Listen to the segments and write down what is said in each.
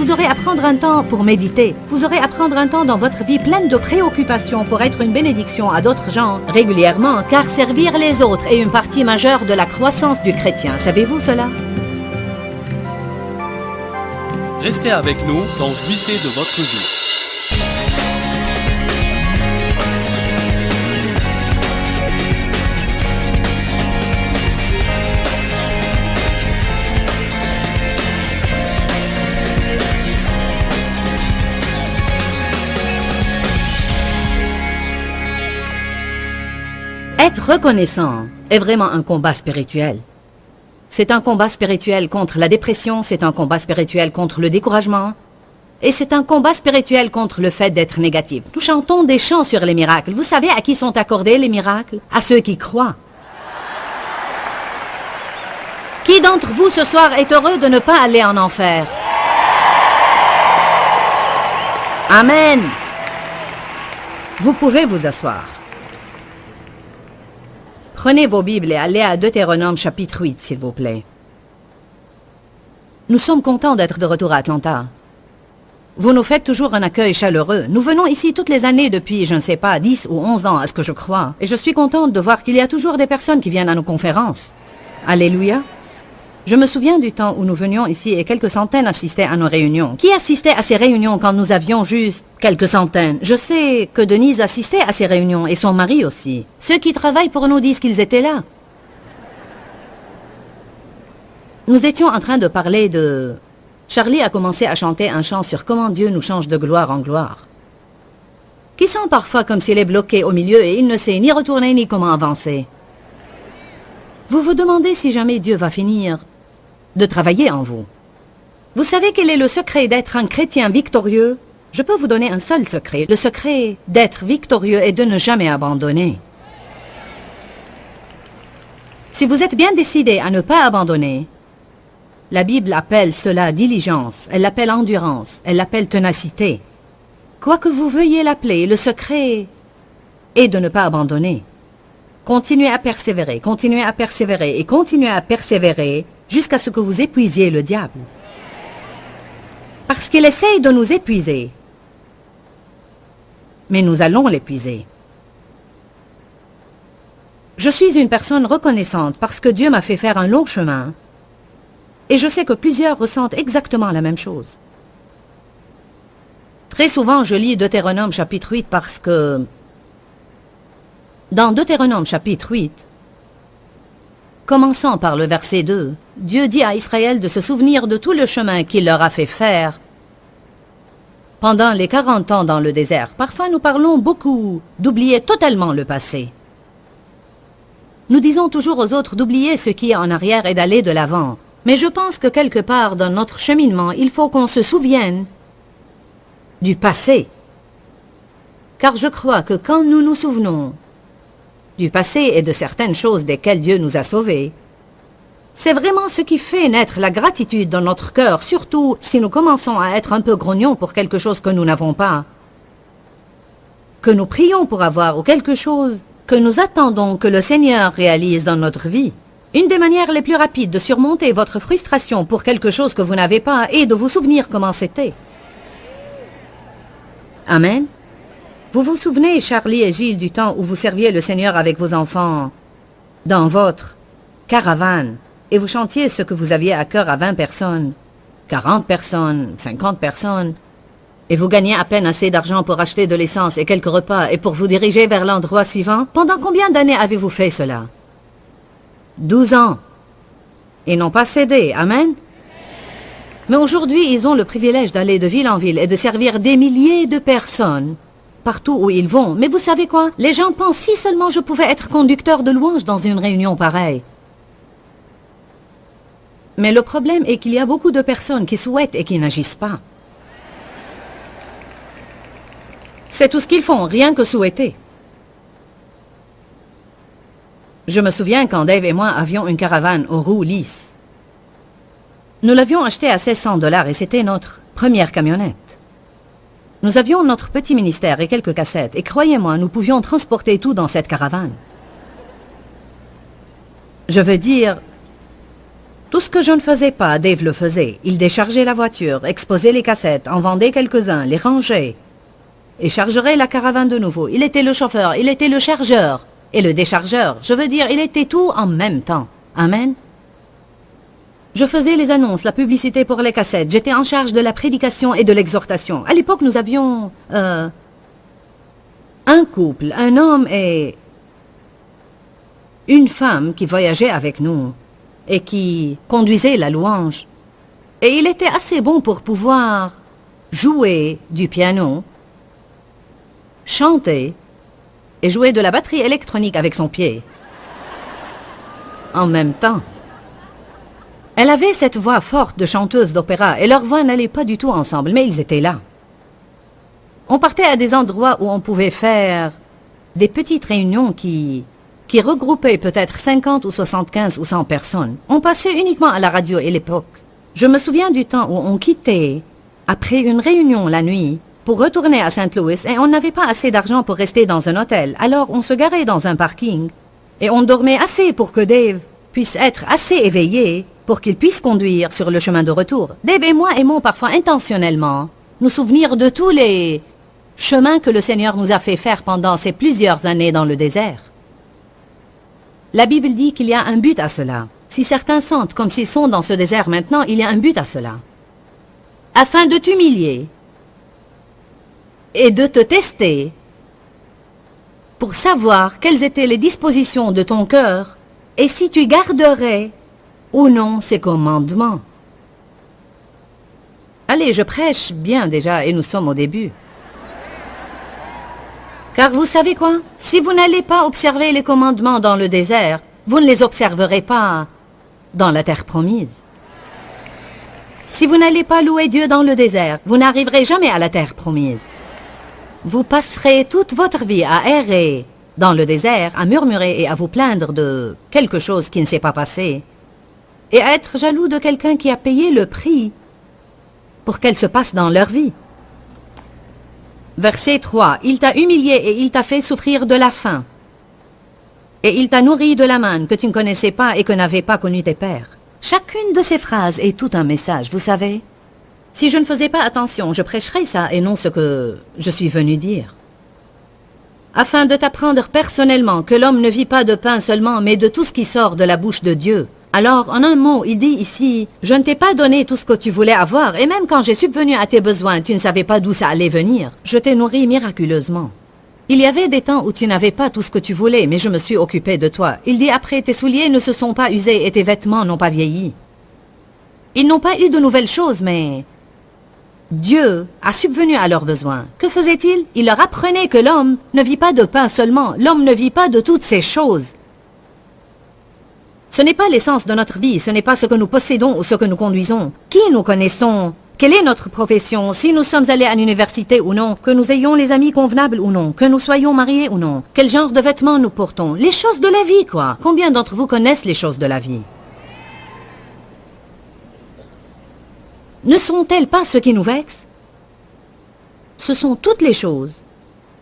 Vous aurez à prendre un temps pour méditer. Vous aurez à prendre un temps dans votre vie pleine de préoccupations pour être une bénédiction à d'autres gens régulièrement, car servir les autres est une partie majeure de la croissance du chrétien. Savez-vous cela? Restez avec nous dans Jouissez de votre vie. Être reconnaissant est vraiment un combat spirituel. C'est un combat spirituel contre la dépression, c'est un combat spirituel contre le découragement, et c'est un combat spirituel contre le fait d'être négatif. Nous chantons des chants sur les miracles. Vous savez à qui sont accordés les miracles? À ceux qui croient. Qui d'entre vous ce soir est heureux de ne pas aller en enfer? Amen. Vous pouvez vous asseoir. Prenez vos Bibles et allez à Deutéronome chapitre 8, s'il vous plaît. Nous sommes contents d'être de retour à Atlanta. Vous nous faites toujours un accueil chaleureux. Nous venons ici toutes les années depuis, je ne sais pas, 10 ou 11 ans, à ce que je crois. Et je suis contente de voir qu'il y a toujours des personnes qui viennent à nos conférences. Alléluia. Je me souviens du temps où nous venions ici et quelques centaines assistaient à nos réunions. Qui assistait à ces réunions quand nous avions juste quelques centaines? Je sais que Denise assistait à ces réunions et son mari aussi. Ceux qui travaillent pour nous disent qu'ils étaient là. Nous étions en train de parler de... Charlie a commencé à chanter un chant sur comment Dieu nous change de gloire en gloire. Qui sent parfois comme s'il est bloqué au milieu et il ne sait ni retourner ni comment avancer. Vous vous demandez si jamais Dieu va finir de travailler en vous. Vous savez quel est le secret d'être un chrétien victorieux? Je peux vous donner un seul secret. Le secret d'être victorieux est de ne jamais abandonner. Si vous êtes bien décidé à ne pas abandonner, la Bible appelle cela diligence, elle l'appelle endurance, elle l'appelle ténacité. Quoi que vous veuillez l'appeler, le secret est de ne pas abandonner. Continuez à persévérer, continuez à persévérer et continuez à persévérer jusqu'à ce que vous épuisiez le diable. Parce qu'il essaye de nous épuiser. Mais nous allons l'épuiser. Je suis une personne reconnaissante parce que Dieu m'a fait faire un long chemin. Et je sais que plusieurs ressentent exactement la même chose. Très souvent, je lis Deutéronome chapitre 8 parce que... Dans Deutéronome chapitre 8, commençant par le verset 2, Dieu dit à Israël de se souvenir de tout le chemin qu'il leur a fait faire pendant les 40 ans dans le désert. Parfois, nous parlons beaucoup d'oublier totalement le passé. Nous disons toujours aux autres d'oublier ce qui est en arrière et d'aller de l'avant. Mais je pense que quelque part dans notre cheminement, il faut qu'on se souvienne du passé. Car je crois que quand nous nous souvenons du passé et de certaines choses desquelles Dieu nous a sauvés, c'est vraiment ce qui fait naître la gratitude dans notre cœur, surtout si nous commençons à être un peu grognons pour quelque chose que nous n'avons pas, que nous prions pour avoir ou quelque chose que nous attendons que le Seigneur réalise dans notre vie. Une des manières les plus rapides de surmonter votre frustration pour quelque chose que vous n'avez pas est de vous souvenir comment c'était. Amen. Vous vous souvenez, Charlie et Gilles, du temps où vous serviez le Seigneur avec vos enfants dans votre caravane et vous chantiez ce que vous aviez à cœur à 20 personnes, 40 personnes, 50 personnes, et vous gagnez à peine assez d'argent pour acheter de l'essence et quelques repas et pour vous diriger vers l'endroit suivant? Pendant combien d'années avez-vous fait cela? 12 ans. Et n'ont pas cédé. Amen. Mais aujourd'hui, ils ont le privilège d'aller de ville en ville et de servir des milliers de personnes partout où ils vont. Mais vous savez quoi? Les gens pensent si seulement je pouvais être conducteur de louange dans une réunion pareille. Mais le problème est qu'il y a beaucoup de personnes qui souhaitent et qui n'agissent pas. C'est tout ce qu'ils font, rien que souhaiter. Je me souviens quand Dave et moi avions une caravane aux roues lisses. Nous l'avions achetée à 1600 $ et c'était notre première camionnette. Nous avions notre petit ministère et quelques cassettes et croyez-moi, nous pouvions transporter tout dans cette caravane. Je veux dire, Tout ce que je ne faisais pas, Dave le faisait. Il déchargeait la voiture, exposait les cassettes, en vendait quelques-uns, les rangeait et chargerait la caravane de nouveau. Il était le chauffeur, il était le chargeur et le déchargeur. Je veux dire, il était tout en même temps. Amen. Je faisais les annonces, la publicité pour les cassettes. J'étais en charge de la prédication et de l'exhortation. À l'époque, nous avions un couple, un homme et une femme qui voyageaient avec nous et qui conduisait la louange. Et il était assez bon pour pouvoir jouer du piano, chanter et jouer de la batterie électronique avec son pied. En même temps. Elle avait cette voix forte de chanteuse d'opéra et leurs voix n'allaient pas du tout ensemble, mais ils étaient là. On partait à des endroits où on pouvait faire des petites réunions qui regroupaient peut-être 50 ou 75 ou 100 personnes. On passait uniquement à la radio à l'époque. Je me souviens du temps où on quittait après une réunion la nuit pour retourner à Saint Louis et on n'avait pas assez d'argent pour rester dans un hôtel. Alors on se garait dans un parking et on dormait assez pour que Dave puisse être assez éveillé pour qu'il puisse conduire sur le chemin de retour. Dave et moi aimons parfois intentionnellement nous souvenir de tous les chemins que le Seigneur nous a fait faire pendant ces plusieurs années dans le désert. La Bible dit qu'il y a un but à cela. Si certains sentent comme s'ils sont dans ce désert maintenant, il y a un but à cela. Afin de t'humilier et de te tester pour savoir quelles étaient les dispositions de ton cœur et si tu garderais ou non ses commandements. Allez, je prêche bien déjà et nous sommes au début. Car vous savez quoi? Si vous n'allez pas observer les commandements dans le désert, vous ne les observerez pas dans la terre promise. Si vous n'allez pas louer Dieu dans le désert, vous n'arriverez jamais à la terre promise. Vous passerez toute votre vie à errer dans le désert, à murmurer et à vous plaindre de quelque chose qui ne s'est pas passé, et à être jaloux de quelqu'un qui a payé le prix pour qu'elle se passe dans leur vie. Verset 3. Il t'a humilié et il t'a fait souffrir de la faim. Et il t'a nourri de la manne que tu ne connaissais pas et que n'avaient pas connu tes pères. Chacune de ces phrases est tout un message, vous savez. Si je ne faisais pas attention, je prêcherais ça et non ce que je suis venu dire. Afin de t'apprendre personnellement que l'homme ne vit pas de pain seulement, mais de tout ce qui sort de la bouche de Dieu. Alors, en un mot, il dit ici, je ne t'ai pas donné tout ce que tu voulais avoir, et même quand j'ai subvenu à tes besoins, tu ne savais pas d'où ça allait venir. Je t'ai nourri miraculeusement. Il y avait des temps où tu n'avais pas tout ce que tu voulais, mais je me suis occupé de toi. Il dit après, tes souliers ne se sont pas usés et tes vêtements n'ont pas vieilli. Ils n'ont pas eu de nouvelles choses, mais Dieu a subvenu à leurs besoins. Que faisait-il? Il leur apprenait que l'homme ne vit pas de pain seulement, l'homme ne vit pas de toutes ces choses. Ce n'est pas l'essence de notre vie, ce n'est pas ce que nous possédons ou ce que nous conduisons. Qui nous connaissons? Quelle est notre profession? Si nous sommes allés à l'université ou non? Que nous ayons les amis convenables ou non? Que nous soyons mariés ou non? Quel genre de vêtements nous portons? Les choses de la vie, quoi. Combien d'entre vous connaissent les choses de la vie? Ne sont-elles pas ce qui nous vexe? Ce sont toutes les choses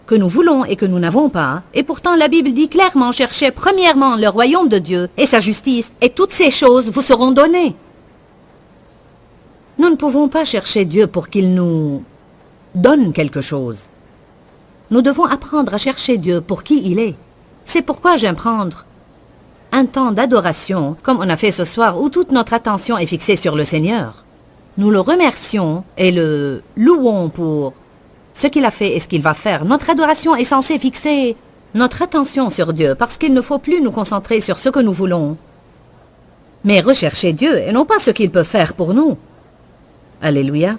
que nous voulons et que nous n'avons pas, et pourtant la Bible dit clairement, cherchez premièrement le royaume de Dieu et sa justice, et toutes ces choses vous seront données. Nous ne pouvons pas chercher Dieu pour qu'il nous donne quelque chose. Nous devons apprendre à chercher Dieu pour qui il est. C'est pourquoi j'aime prendre un temps d'adoration, comme on a fait ce soir, où toute notre attention est fixée sur le Seigneur. Nous le remercions et le louons pour ce qu'il a fait et ce qu'il va faire. Notre adoration est censée fixer notre attention sur Dieu, parce qu'il ne faut plus nous concentrer sur ce que nous voulons, mais rechercher Dieu et non pas ce qu'il peut faire pour nous. Alléluia.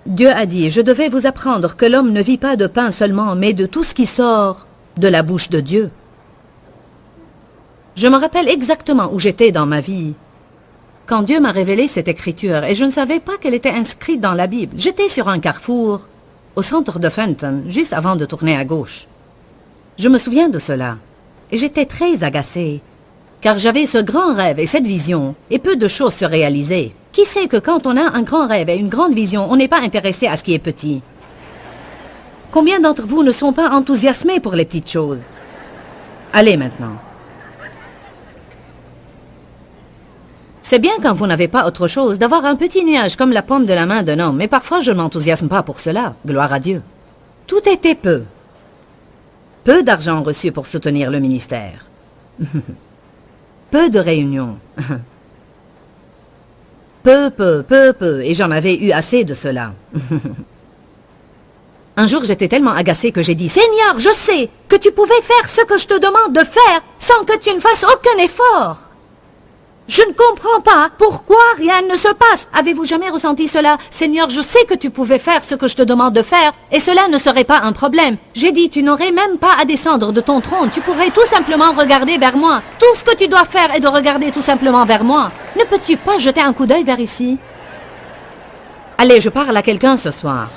Dieu a dit, je devais vous apprendre que l'homme ne vit pas de pain seulement, mais de tout ce qui sort de la bouche de Dieu. Je me rappelle exactement où j'étais dans ma vie quand Dieu m'a révélé cette écriture, et je ne savais pas qu'elle était inscrite dans la Bible. J'étais sur un carrefour, au centre de Fenton, juste avant de tourner à gauche. Je me souviens de cela, et j'étais très agacée, car j'avais ce grand rêve et cette vision, et peu de choses se réalisaient. Qui sait que quand on a un grand rêve et une grande vision, on n'est pas intéressé à ce qui est petit? Combien d'entre vous ne sont pas enthousiasmés pour les petites choses? Allez maintenant. C'est bien quand vous n'avez pas autre chose d'avoir un petit nuage comme la paume de la main d'un homme, mais parfois je ne m'enthousiasme pas pour cela, gloire à Dieu. Tout était peu. Peu d'argent reçu pour soutenir le ministère. Peu de réunions. Peu, et j'en avais eu assez de cela. Un jour, j'étais tellement agacée que j'ai dit, « Seigneur, je sais que tu pouvais faire ce que je te demande de faire sans que tu ne fasses aucun effort. Je ne comprends pas pourquoi rien ne se passe. Avez-vous jamais ressenti cela? Seigneur, je sais que tu pouvais faire ce que je te demande de faire et cela ne serait pas un problème. J'ai dit, tu n'aurais même pas à descendre de ton trône. Tu pourrais tout simplement regarder vers moi. Tout ce que tu dois faire est de regarder tout simplement vers moi. Ne peux-tu pas jeter un coup d'œil vers ici? Allez, je parle à quelqu'un ce soir.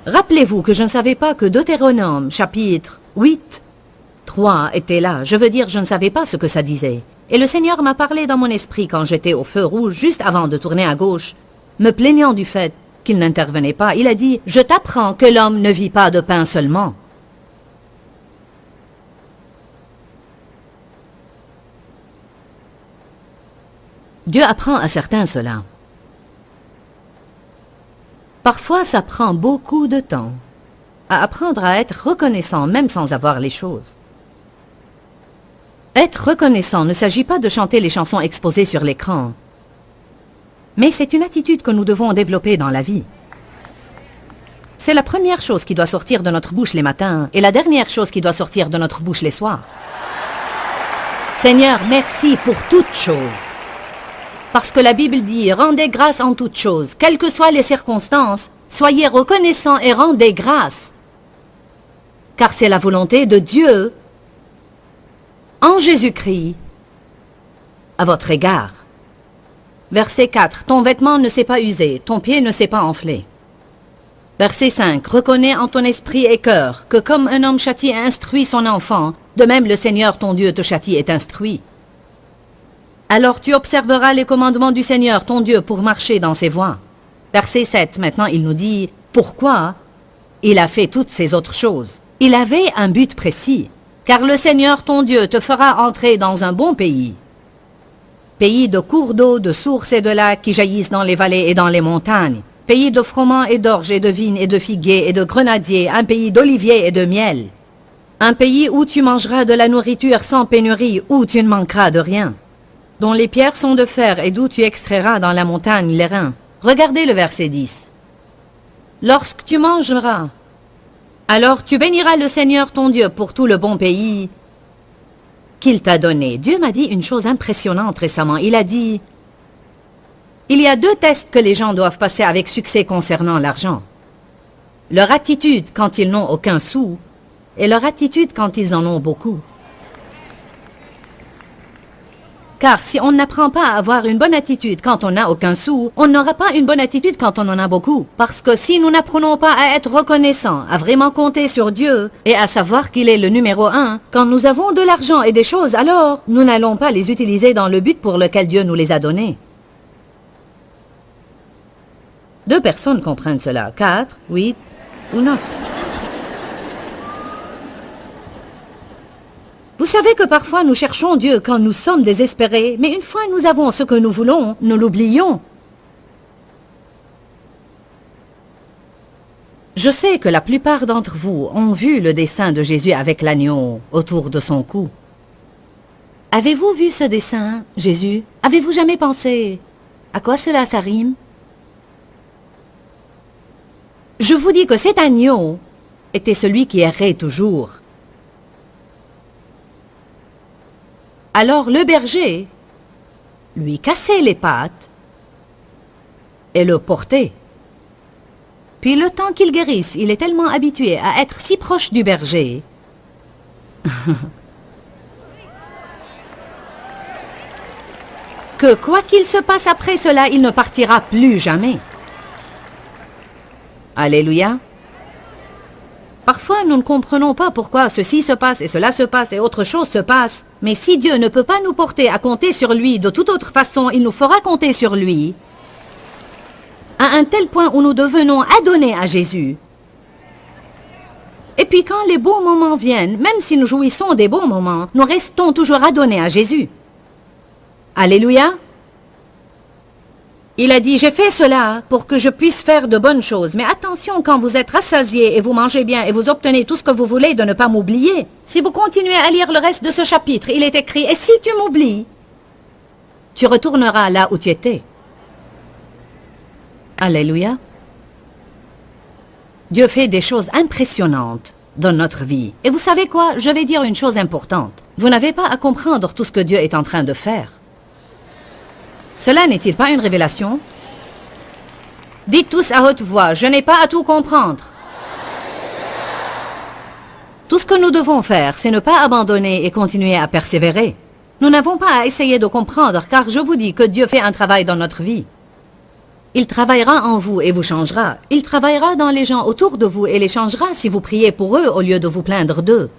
Rappelez-vous que je ne savais pas que Deutéronome, chapitre 8, 3 était là. Je veux dire, je ne savais pas ce que ça disait. Et le Seigneur m'a parlé dans mon esprit quand j'étais au feu rouge, juste avant de tourner à gauche, me plaignant du fait qu'il n'intervenait pas. Il a dit, « Je t'apprends que l'homme ne vit pas de pain seulement. » Dieu apprend à certains cela. Parfois, ça prend beaucoup de temps à apprendre à être reconnaissant même sans avoir les choses. Être reconnaissant ne s'agit pas de chanter les chansons exposées sur l'écran, mais c'est une attitude que nous devons développer dans la vie. C'est la première chose qui doit sortir de notre bouche les matins et la dernière chose qui doit sortir de notre bouche les soirs. Seigneur, merci pour toutes choses. Parce que la Bible dit, rendez grâce en toutes choses, quelles que soient les circonstances, soyez reconnaissants et rendez grâce. Car c'est la volonté de Dieu, en Jésus-Christ, à votre égard. Verset 4, ton vêtement ne s'est pas usé, ton pied ne s'est pas enflé. Verset 5, reconnais en ton esprit et cœur que comme un homme châtie et instruit son enfant, de même le Seigneur ton Dieu te châtie et t'instruit. Alors tu observeras les commandements du Seigneur, ton Dieu, pour marcher dans ses voies. Verset 7, maintenant il nous dit, pourquoi il a fait toutes ces autres choses. Il avait un but précis, car le Seigneur, ton Dieu, te fera entrer dans un bon pays. Pays de cours d'eau, de sources et de lacs qui jaillissent dans les vallées et dans les montagnes. Pays de froment et d'orge et de vignes et de figuiers et de grenadiers, un pays d'oliviers et de miel. Un pays où tu mangeras de la nourriture sans pénurie, où tu ne manqueras de rien. Dont les pierres sont de fer et d'où tu extrairas dans la montagne les reins. Regardez le verset 10. Lorsque tu mangeras, alors tu béniras le Seigneur ton Dieu pour tout le bon pays qu'il t'a donné. Dieu m'a dit une chose impressionnante récemment. Il a dit, il y a 2 tests que les gens doivent passer avec succès concernant l'argent. Leur attitude quand ils n'ont aucun sou et leur attitude quand ils en ont beaucoup. Car si on n'apprend pas à avoir une bonne attitude quand on n'a aucun sou, on n'aura pas une bonne attitude quand on en a beaucoup. Parce que si nous n'apprenons pas à être reconnaissants, à vraiment compter sur Dieu et à savoir qu'il est le numéro 1, quand nous avons de l'argent et des choses, alors nous n'allons pas les utiliser dans le but pour lequel Dieu nous les a donnés. 2 personnes comprennent cela, 4, 8 ou 9. Vous savez que parfois nous cherchons Dieu quand nous sommes désespérés, mais une fois nous avons ce que nous voulons, nous l'oublions. Je sais que la plupart d'entre vous ont vu le dessin de Jésus avec l'agneau autour de son cou. Avez-vous vu ce dessin, Jésus? Avez-vous jamais pensé à quoi cela ça rime? Je vous dis que cet agneau était celui qui errait toujours. Alors le berger lui cassait les pattes et le portait. Puis le temps qu'il guérisse, il est tellement habitué à être si proche du berger que quoi qu'il se passe après cela, il ne partira plus jamais. Alléluia. Parfois, nous ne comprenons pas pourquoi ceci se passe et cela se passe et autre chose se passe. Mais si Dieu ne peut pas nous porter à compter sur lui de toute autre façon, il nous fera compter sur lui à un tel point où nous devenons adonnés à Jésus. Et puis quand les bons moments viennent, même si nous jouissons des bons moments, nous restons toujours adonnés à Jésus. Alléluia. Il a dit, j'ai fait cela pour que je puisse faire de bonnes choses. Mais attention, quand vous êtes rassasié et vous mangez bien et vous obtenez tout ce que vous voulez, de ne pas m'oublier. Si vous continuez à lire le reste de ce chapitre, il est écrit, et si tu m'oublies, tu retourneras là où tu étais. Alléluia. Dieu fait des choses impressionnantes dans notre vie. Et vous savez quoi? Je vais dire une chose importante. Vous n'avez pas à comprendre tout ce que Dieu est en train de faire. Cela n'est-il pas une révélation? Dites tous à haute voix, je n'ai pas à tout comprendre. Tout ce que nous devons faire, c'est ne pas abandonner et continuer à persévérer. Nous n'avons pas à essayer de comprendre, car je vous dis que Dieu fait un travail dans notre vie. Il travaillera en vous et vous changera. Il travaillera dans les gens autour de vous et les changera si vous priez pour eux au lieu de vous plaindre d'eux.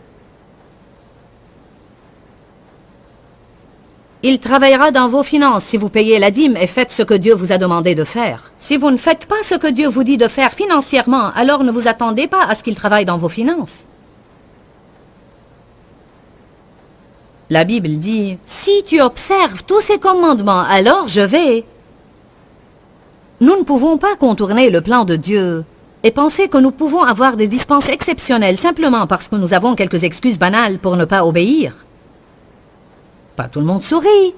Il travaillera dans vos finances si vous payez la dîme et faites ce que Dieu vous a demandé de faire. Si vous ne faites pas ce que Dieu vous dit de faire financièrement, alors ne vous attendez pas à ce qu'il travaille dans vos finances. La Bible dit, « Si tu observes tous ces commandements, alors je vais. » Nous ne pouvons pas contourner le plan de Dieu et penser que nous pouvons avoir des dispenses exceptionnelles simplement parce que nous avons quelques excuses banales pour ne pas obéir. Pas tout le monde sourit.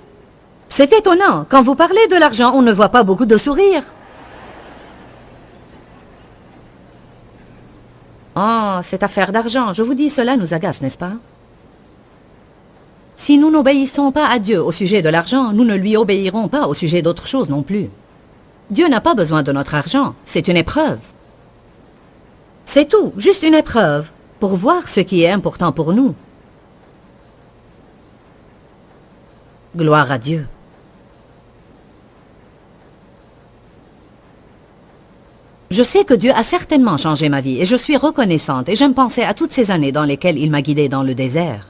C'est étonnant, quand vous parlez de l'argent, on ne voit pas beaucoup de sourires. Oh, cette affaire d'argent, je vous dis, cela nous agace, n'est-ce pas? Si nous n'obéissons pas à Dieu au sujet de l'argent, nous ne lui obéirons pas au sujet d'autre chose non plus. Dieu n'a pas besoin de notre argent, c'est une épreuve. C'est tout, juste une épreuve, pour voir ce qui est important pour nous. Gloire à Dieu. Je sais que Dieu a certainement changé ma vie et je suis reconnaissante et j'aime penser à toutes ces années dans lesquelles il m'a guidée dans le désert.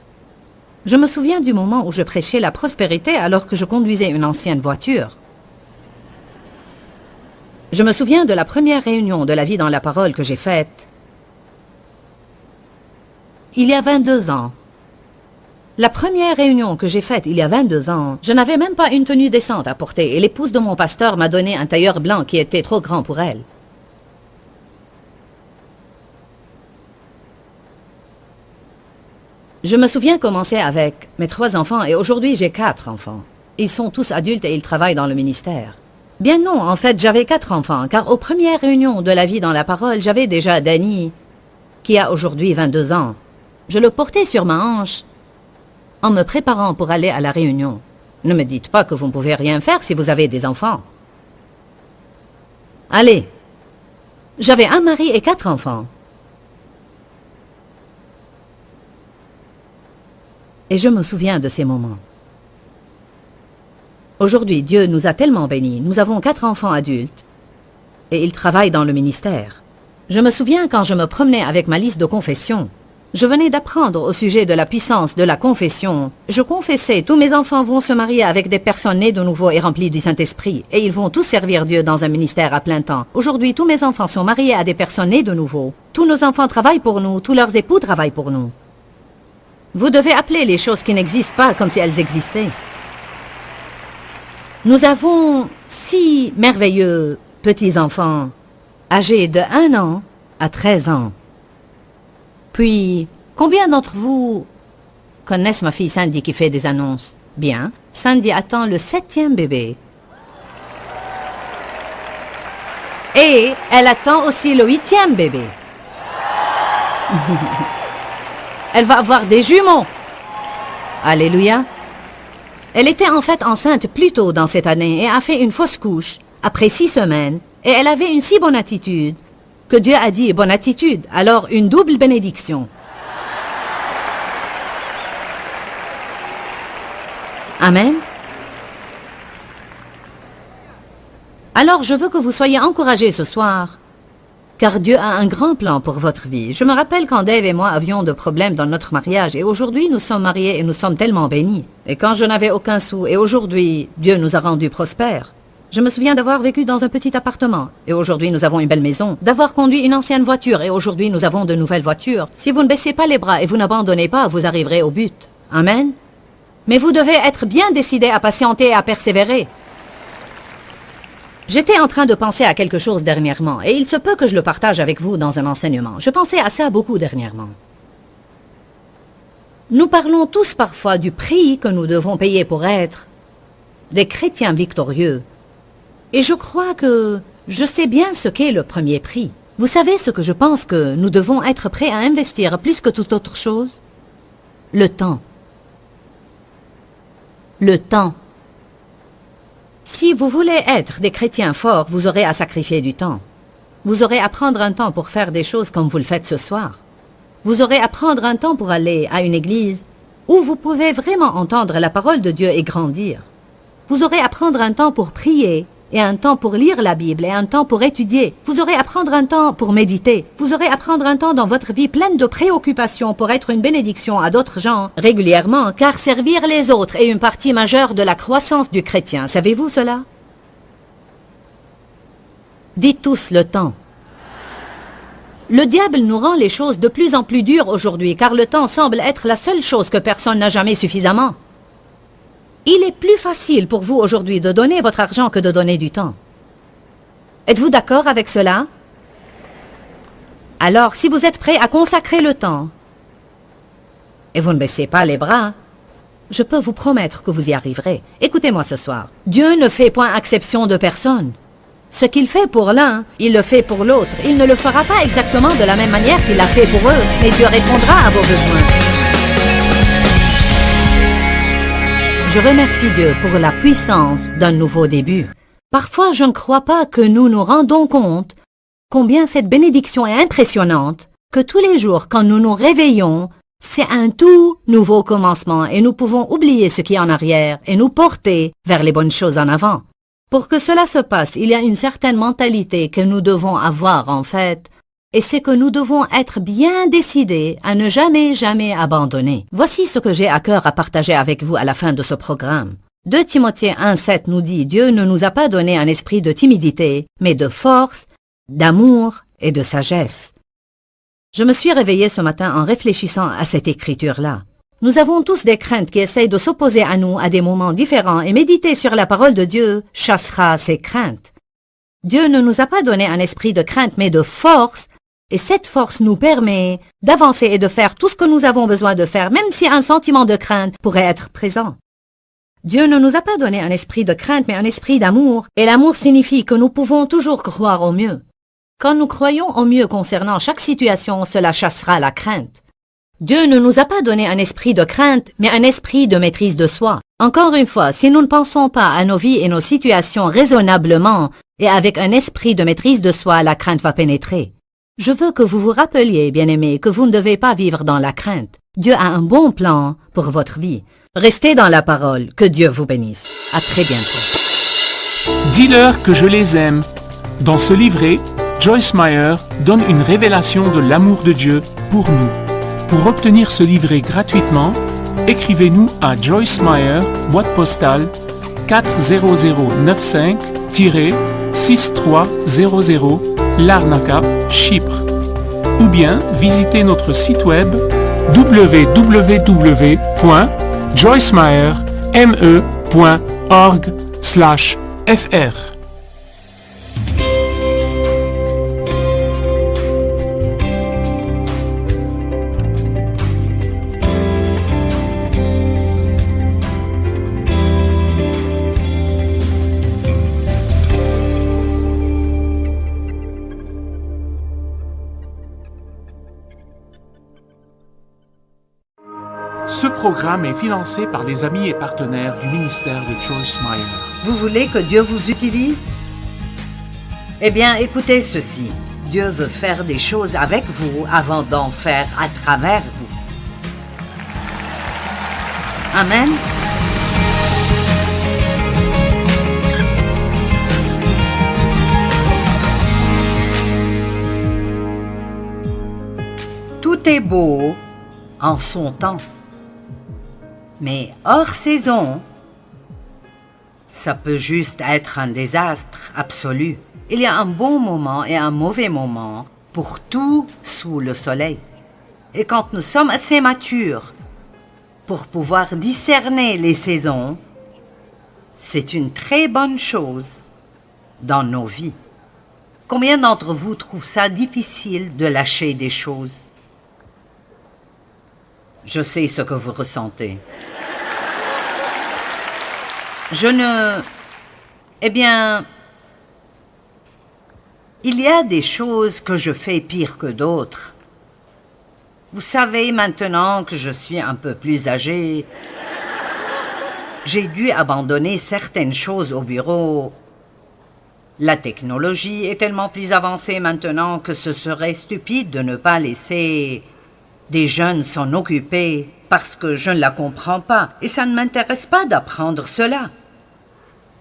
Je me souviens du moment où je prêchais la prospérité alors que je conduisais une ancienne voiture. Je me souviens de la première réunion de la vie dans la parole que j'ai faite il y a 22 ans. La première réunion que j'ai faite il y a 22 ans, je n'avais même pas une tenue décente à porter et l'épouse de mon pasteur m'a donné un tailleur blanc qui était trop grand pour elle. Je me souviens commencer avec mes 3 enfants et aujourd'hui j'ai 4 enfants. Ils sont tous adultes et ils travaillent dans le ministère. Bien non, en fait j'avais 4 enfants car aux premières réunions de la vie dans la parole, j'avais déjà Danny qui a aujourd'hui 22 ans. Je le portais sur ma hanche en me préparant pour aller à la réunion. Ne me dites pas que vous ne pouvez rien faire si vous avez des enfants. Allez, j'avais un mari et 4 enfants. Et je me souviens de ces moments. Aujourd'hui, Dieu nous a tellement bénis. Nous avons 4 enfants adultes et ils travaillent dans le ministère. Je me souviens quand je me promenais avec ma liste de confession. Je venais d'apprendre au sujet de la puissance de la confession. Je confessais, tous mes enfants vont se marier avec des personnes nées de nouveau et remplies du Saint-Esprit, et ils vont tous servir Dieu dans un ministère à plein temps. Aujourd'hui, tous mes enfants sont mariés à des personnes nées de nouveau. Tous nos enfants travaillent pour nous, tous leurs époux travaillent pour nous. Vous devez appeler les choses qui n'existent pas comme si elles existaient. Nous avons 6 merveilleux petits-enfants, âgés de 1 an à 13 ans. Puis, combien d'entre vous connaissent ma fille Sandy qui fait des annonces? Bien, Sandy attend le 7e bébé. Et elle attend aussi le 8e bébé. Elle va avoir des jumeaux. Alléluia. Elle était en fait enceinte plus tôt dans cette année et a fait une fausse couche après 6 semaines. Et elle avait une si bonne attitude que Dieu a dit bonne attitude, alors une double bénédiction. Amen. Alors je veux que vous soyez encouragés ce soir, car Dieu a un grand plan pour votre vie. Je me rappelle quand Dave et moi avions de problèmes dans notre mariage, et aujourd'hui nous sommes mariés et nous sommes tellement bénis. Et quand je n'avais aucun sou, et aujourd'hui Dieu nous a rendus prospères. Je me souviens d'avoir vécu dans un petit appartement, et aujourd'hui nous avons une belle maison, d'avoir conduit une ancienne voiture, et aujourd'hui nous avons de nouvelles voitures. Si vous ne baissez pas les bras et vous n'abandonnez pas, vous arriverez au but. Amen. Mais vous devez être bien décidé à patienter et à persévérer. J'étais en train de penser à quelque chose dernièrement, et il se peut que je le partage avec vous dans un enseignement. Je pensais à ça beaucoup dernièrement. Nous parlons tous parfois du prix que nous devons payer pour être des chrétiens victorieux. Et je crois que je sais bien ce qu'est le premier prix. Vous savez ce que je pense que nous devons être prêts à investir plus que toute autre chose? Le temps. Le temps. Si vous voulez être des chrétiens forts, vous aurez à sacrifier du temps. Vous aurez à prendre un temps pour faire des choses comme vous le faites ce soir. Vous aurez à prendre un temps pour aller à une église où vous pouvez vraiment entendre la parole de Dieu et grandir. Vous aurez à prendre un temps pour prier et un temps pour lire la Bible et un temps pour étudier. Vous aurez à prendre un temps pour méditer. Vous aurez à prendre un temps dans votre vie pleine de préoccupations pour être une bénédiction à d'autres gens régulièrement, car servir les autres est une partie majeure de la croissance du chrétien. Savez-vous cela? Dites tous le temps. Le diable nous rend les choses de plus en plus dures aujourd'hui, car le temps semble être la seule chose que personne n'a jamais suffisamment. Il est plus facile pour vous aujourd'hui de donner votre argent que de donner du temps. Êtes-vous d'accord avec cela? Alors, si vous êtes prêt à consacrer le temps, et vous ne baissez pas les bras, je peux vous promettre que vous y arriverez. Écoutez-moi ce soir. Dieu ne fait point exception de personne. Ce qu'il fait pour l'un, il le fait pour l'autre. Il ne le fera pas exactement de la même manière qu'il l'a fait pour eux, mais Dieu répondra à vos besoins. Je remercie Dieu pour la puissance d'un nouveau début. Parfois, je ne crois pas que nous nous rendons compte combien cette bénédiction est impressionnante, que tous les jours, quand nous nous réveillons, c'est un tout nouveau commencement et nous pouvons oublier ce qui est en arrière et nous porter vers les bonnes choses en avant. Pour que cela se passe, il y a une certaine mentalité que nous devons avoir en fait, et c'est que nous devons être bien décidés à ne jamais abandonner. Voici ce que j'ai à cœur à partager avec vous à la fin de ce programme. 2 Timothée 1,7 nous dit « Dieu ne nous a pas donné un esprit de timidité, mais de force, d'amour et de sagesse. » Je me suis réveillée ce matin en réfléchissant à cette écriture-là. Nous avons tous des craintes qui essayent de s'opposer à nous à des moments différents et méditer sur la parole de Dieu chassera ces craintes. Dieu ne nous a pas donné un esprit de crainte, mais de force, et cette force nous permet d'avancer et de faire tout ce que nous avons besoin de faire, même si un sentiment de crainte pourrait être présent. Dieu ne nous a pas donné un esprit de crainte, mais un esprit d'amour, et l'amour signifie que nous pouvons toujours croire au mieux. Quand nous croyons au mieux concernant chaque situation, cela chassera la crainte. Dieu ne nous a pas donné un esprit de crainte, mais un esprit de maîtrise de soi. Encore une fois, si nous ne pensons pas à nos vies et nos situations raisonnablement et avec un esprit de maîtrise de soi, la crainte va pénétrer. Je veux que vous vous rappeliez, bien-aimés, que vous ne devez pas vivre dans la crainte. Dieu a un bon plan pour votre vie. Restez dans la parole. Que Dieu vous bénisse. À très bientôt. Dis-leur que je les aime. Dans ce livret, Joyce Meyer donne une révélation de l'amour de Dieu pour nous. Pour obtenir ce livret gratuitement, écrivez-nous à Joyce Meyer, boîte postale 40095-6300, Larnaca, Chypre. Ou bien visitez notre site web www.joycemeyer.org/fr. Ce programme est financé par les amis et partenaires du ministère de Joyce Meyer. Vous voulez que Dieu vous utilise? Eh bien, écoutez ceci. Dieu veut faire des choses avec vous avant d'en faire à travers vous. Amen. Tout est beau en son temps. Mais hors saison, ça peut juste être un désastre absolu. Il y a un bon moment et un mauvais moment pour tout sous le soleil. Et quand nous sommes assez matures pour pouvoir discerner les saisons, c'est une très bonne chose dans nos vies. Combien d'entre vous trouvent ça difficile de lâcher des choses? Je sais ce que vous ressentez. Eh bien, il y a des choses que je fais pire que d'autres. Vous savez, maintenant que je suis un peu plus âgée, j'ai dû abandonner certaines choses au bureau. La technologie est tellement plus avancée maintenant que ce serait stupide de ne pas laisser des jeunes s'en occuper parce que je ne la comprends pas et ça ne m'intéresse pas d'apprendre cela.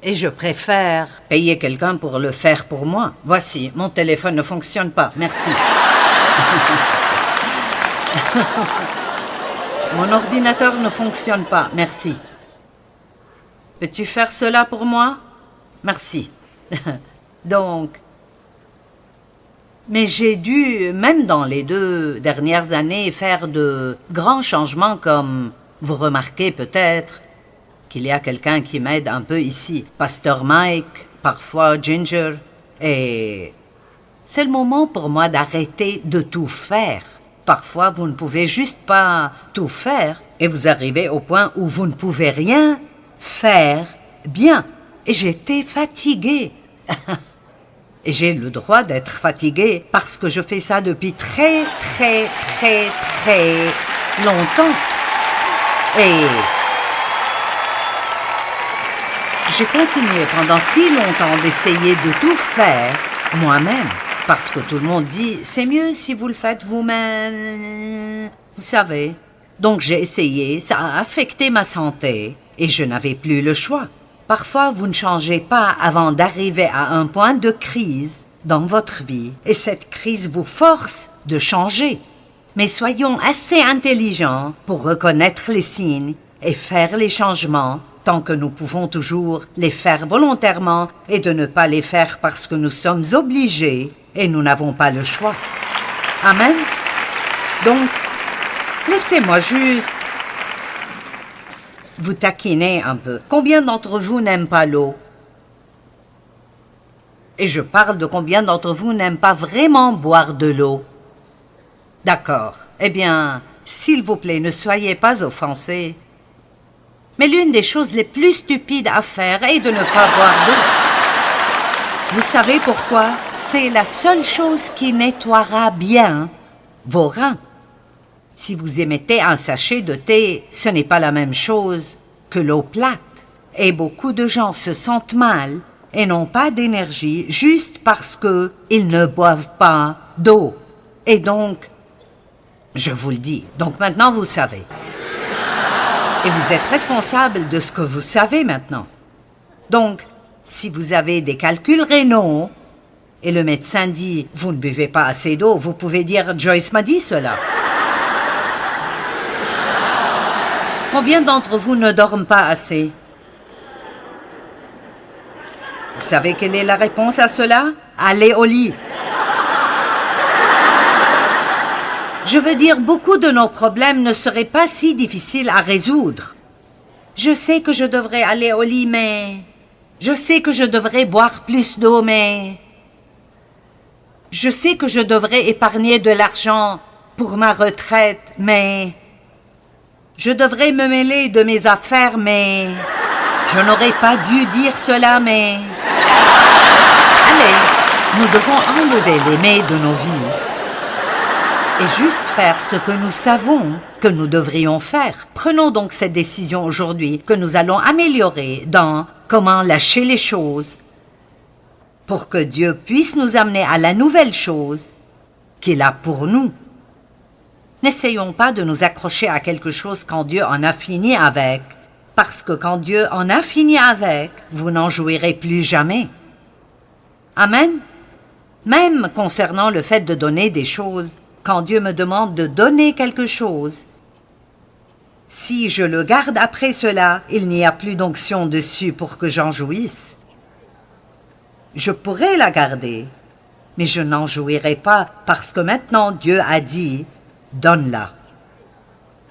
Et je préfère payer quelqu'un pour le faire pour moi. Voici, mon téléphone ne fonctionne pas. Merci. Mon ordinateur ne fonctionne pas. Merci. Peux-tu faire cela pour moi? Merci. Donc, mais j'ai dû, même dans les 2 dernières années, faire de grands changements comme, vous remarquez peut-être, qu'il y a quelqu'un qui m'aide un peu ici. Pasteur Mike, parfois Ginger. Et c'est le moment pour moi d'arrêter de tout faire. Parfois, vous ne pouvez juste pas tout faire et vous arrivez au point où vous ne pouvez rien faire bien. Et j'étais fatiguée. Et j'ai le droit d'être fatiguée parce que je fais ça depuis très, très, très, très longtemps. Et j'ai continué pendant si longtemps d'essayer de tout faire moi-même. Parce que tout le monde dit, c'est mieux si vous le faites vous-même. Vous savez. Donc j'ai essayé, ça a affecté ma santé et je n'avais plus le choix. Parfois, vous ne changez pas avant d'arriver à un point de crise dans votre vie. Et cette crise vous force de changer. Mais soyons assez intelligents pour reconnaître les signes et faire les changements tant que nous pouvons toujours les faire volontairement et de ne pas les faire parce que nous sommes obligés et nous n'avons pas le choix. Amen. Donc, laissez-moi juste vous taquiner un peu. Combien d'entre vous n'aiment pas l'eau? Et je parle de combien d'entre vous n'aiment pas vraiment boire de l'eau. D'accord. Eh bien, s'il vous plaît, ne soyez pas offensés. Mais l'une des choses les plus stupides à faire est de ne pas boire d'eau. Vous savez pourquoi? C'est la seule chose qui nettoiera bien vos reins. Si vous émettez un sachet de thé, ce n'est pas la même chose que l'eau plate. Et beaucoup de gens se sentent mal et n'ont pas d'énergie juste parce qu'ils ne boivent pas d'eau. Et donc, je vous le dis, donc maintenant vous savez. Et vous êtes responsable de ce que vous savez maintenant. Donc, si vous avez des calculs rénaux et le médecin dit « vous ne buvez pas assez d'eau », vous pouvez dire « Joyce m'a dit cela ». Combien d'entre vous ne dorment pas assez? Vous savez quelle est la réponse à cela? Allez au lit. Je veux dire, beaucoup de nos problèmes ne seraient pas si difficiles à résoudre. Je sais que je devrais aller au lit, mais... Je sais que je devrais boire plus d'eau, mais... Je sais que je devrais épargner de l'argent pour ma retraite, mais... Je devrais me mêler de mes affaires, mais... Je n'aurais pas dû dire cela, mais... Allez, nous devons enlever les mais de nos vies et juste faire ce que nous savons que nous devrions faire. Prenons donc cette décision aujourd'hui que nous allons améliorer dans comment lâcher les choses pour que Dieu puisse nous amener à la nouvelle chose qu'il a pour nous. N'essayons pas de nous accrocher à quelque chose quand Dieu en a fini avec, parce que quand Dieu en a fini avec, vous n'en jouirez plus jamais. Amen. Même concernant le fait de donner des choses, quand Dieu me demande de donner quelque chose, si je le garde après cela, il n'y a plus d'onction dessus pour que j'en jouisse. Je pourrais la garder, mais je n'en jouirai pas parce que maintenant Dieu a dit « donne-la ».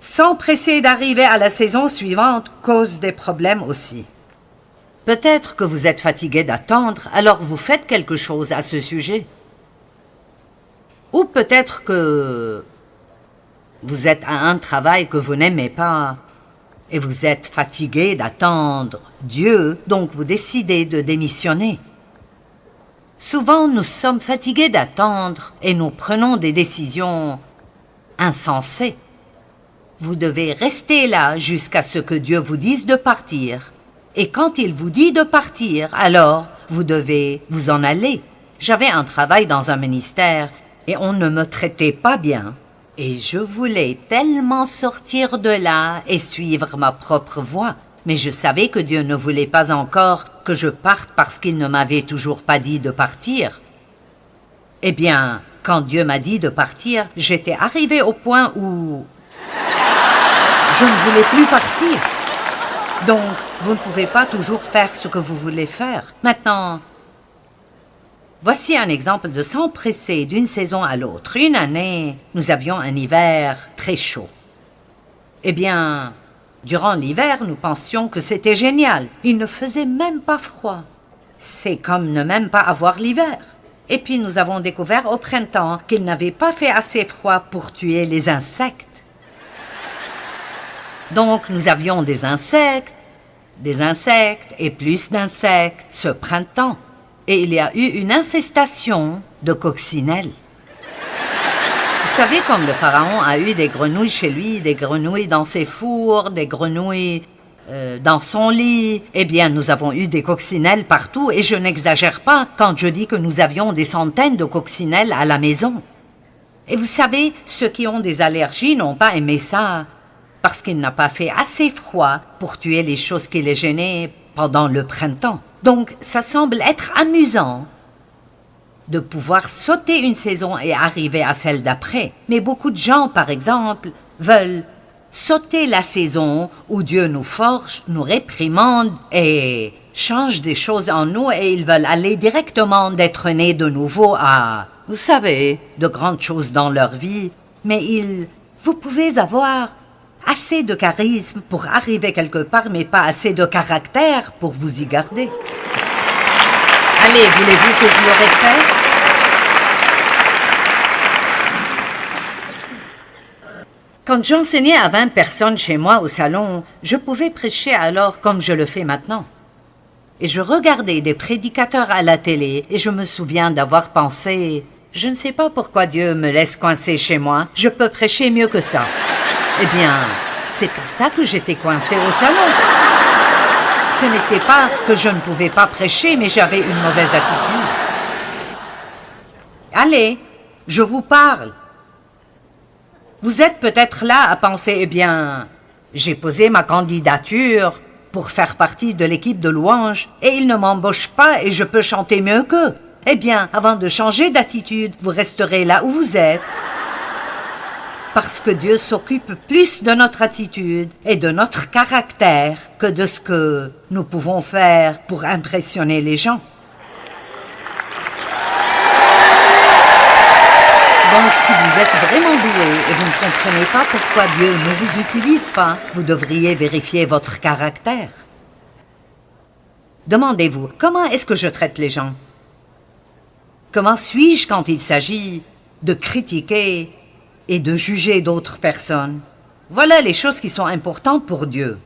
S'empresser d'arriver à la saison suivante cause des problèmes aussi. Peut-être que vous êtes fatigué d'attendre, alors vous faites quelque chose à ce sujet. Ou peut-être que vous êtes à un travail que vous n'aimez pas et vous êtes fatigué d'attendre Dieu, donc vous décidez de démissionner. Souvent, nous sommes fatigués d'attendre et nous prenons des décisions insensées. Vous devez rester là jusqu'à ce que Dieu vous dise de partir. Et quand il vous dit de partir, alors vous devez vous en aller. J'avais un travail dans un ministère et on ne me traitait pas bien. Et je voulais tellement sortir de là et suivre ma propre voie. Mais je savais que Dieu ne voulait pas encore que je parte parce qu'il ne m'avait toujours pas dit de partir. Eh bien, quand Dieu m'a dit de partir, j'étais arrivée au point où je ne voulais plus partir. Donc, vous ne pouvez pas toujours faire ce que vous voulez faire. Maintenant, voici un exemple de s'empresser d'une saison à l'autre. Une année, nous avions un hiver très chaud. Eh bien, durant l'hiver, nous pensions que c'était génial. Il ne faisait même pas froid. C'est comme ne même pas avoir l'hiver. Et puis nous avons découvert au printemps qu'il n'avait pas fait assez froid pour tuer les insectes. Donc nous avions des insectes et plus d'insectes ce printemps. Et il y a eu une infestation de coccinelles. Vous savez, comme le pharaon a eu des grenouilles chez lui, des grenouilles dans ses fours, des grenouilles dans son lit, eh bien, nous avons eu des coccinelles partout et je n'exagère pas quand je dis que nous avions des centaines de coccinelles à la maison. Et vous savez, ceux qui ont des allergies n'ont pas aimé ça parce qu'il n'a pas fait assez froid pour tuer les choses qui les gênaient pendant le printemps. Donc, ça semble être amusant de pouvoir sauter une saison et arriver à celle d'après. Mais beaucoup de gens, par exemple, veulent sauter la saison où Dieu nous forge, nous réprimande et change des choses en nous et ils veulent aller directement d'être nés de nouveau à, vous savez, de grandes choses dans leur vie. Mais vous pouvez avoir assez de charisme pour arriver quelque part, mais pas assez de caractère pour vous y garder. Allez, voulez-vous que je le répète? Quand j'enseignais à 20 personnes chez moi au salon, je pouvais prêcher alors comme je le fais maintenant. Et je regardais des prédicateurs à la télé et je me souviens d'avoir pensé « Je ne sais pas pourquoi Dieu me laisse coincé chez moi, je peux prêcher mieux que ça. » Eh bien, c'est pour ça que j'étais coincée au salon. Ce n'était pas que je ne pouvais pas prêcher, mais j'avais une mauvaise attitude. Allez, je vous parle. Vous êtes peut-être là à penser, eh bien, j'ai posé ma candidature pour faire partie de l'équipe de louanges et ils ne m'embauchent pas et je peux chanter mieux qu'eux. Eh bien, avant de changer d'attitude, vous resterez là où vous êtes. Parce que Dieu s'occupe plus de notre attitude et de notre caractère que de ce que nous pouvons faire pour impressionner les gens. Donc, si vous êtes vraiment doué et vous ne comprenez pas pourquoi Dieu ne vous utilise pas, vous devriez vérifier votre caractère. Demandez-vous, comment est-ce que je traite les gens? Comment suis-je quand il s'agit de critiquer et de juger d'autres personnes? Voilà les choses qui sont importantes pour Dieu.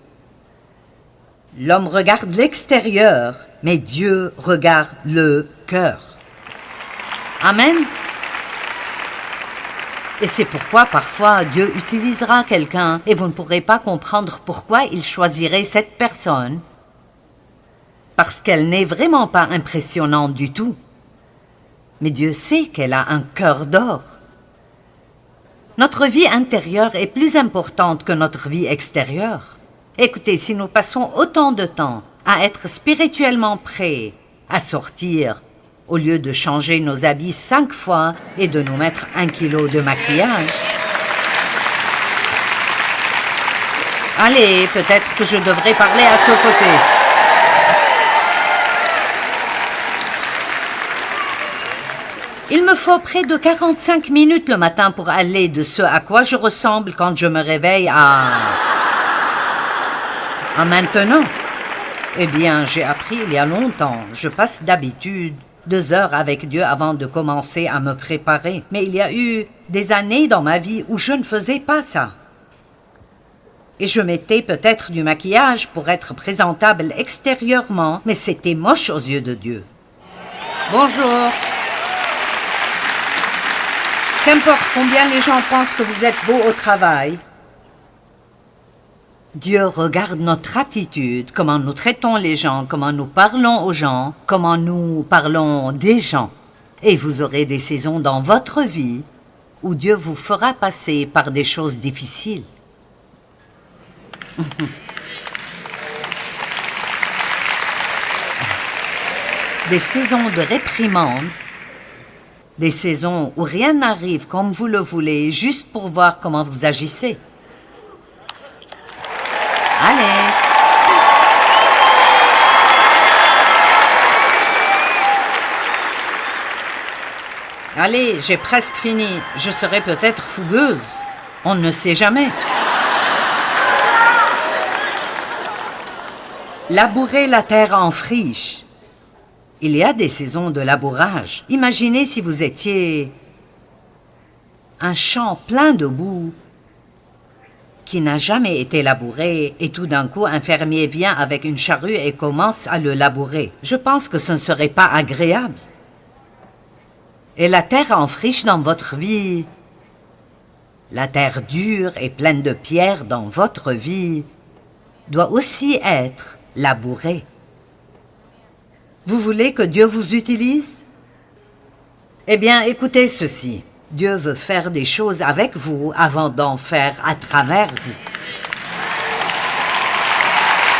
L'homme regarde l'extérieur, mais Dieu regarde le cœur. Amen. Et c'est pourquoi parfois Dieu utilisera quelqu'un et vous ne pourrez pas comprendre pourquoi il choisirait cette personne. Parce qu'elle n'est vraiment pas impressionnante du tout. Mais Dieu sait qu'elle a un cœur d'or. Notre vie intérieure est plus importante que notre vie extérieure. Écoutez, si nous passons autant de temps à être spirituellement prêts à sortir, au lieu de changer nos habits 5 fois et de nous mettre 1 kilo de maquillage. Allez, peut-être que je devrais parler à ce côté. Il me faut près de 45 minutes le matin pour aller de ce à quoi je ressemble quand je me réveille à maintenant. Eh bien, j'ai appris il y a longtemps. Je passe d'habitude 2 heures avec Dieu avant de commencer à me préparer. Mais il y a eu des années dans ma vie où je ne faisais pas ça. Et je mettais peut-être du maquillage pour être présentable extérieurement, mais c'était moche aux yeux de Dieu. Bonjour. Qu'importe combien les gens pensent que vous êtes beau au travail, Dieu regarde notre attitude, comment nous traitons les gens, comment nous parlons aux gens, comment nous parlons des gens. Et vous aurez des saisons dans votre vie où Dieu vous fera passer par des choses difficiles. Des saisons de réprimande, des saisons où rien n'arrive comme vous le voulez, juste pour voir comment vous agissez. Allez. Allez, j'ai presque fini. Je serai peut-être fougueuse. On ne sait jamais. Labourer la terre en friche. Il y a des saisons de labourage. Imaginez si vous étiez un champ plein de boue qui n'a jamais été labouré et tout d'un coup un fermier vient avec une charrue et commence à le labourer. Je pense que ce ne serait pas agréable. Et la terre en friche dans votre vie, la terre dure et pleine de pierres dans votre vie, doit aussi être labourée. Vous voulez que Dieu vous utilise? Eh bien, écoutez ceci. Dieu veut faire des choses avec vous avant d'en faire à travers vous.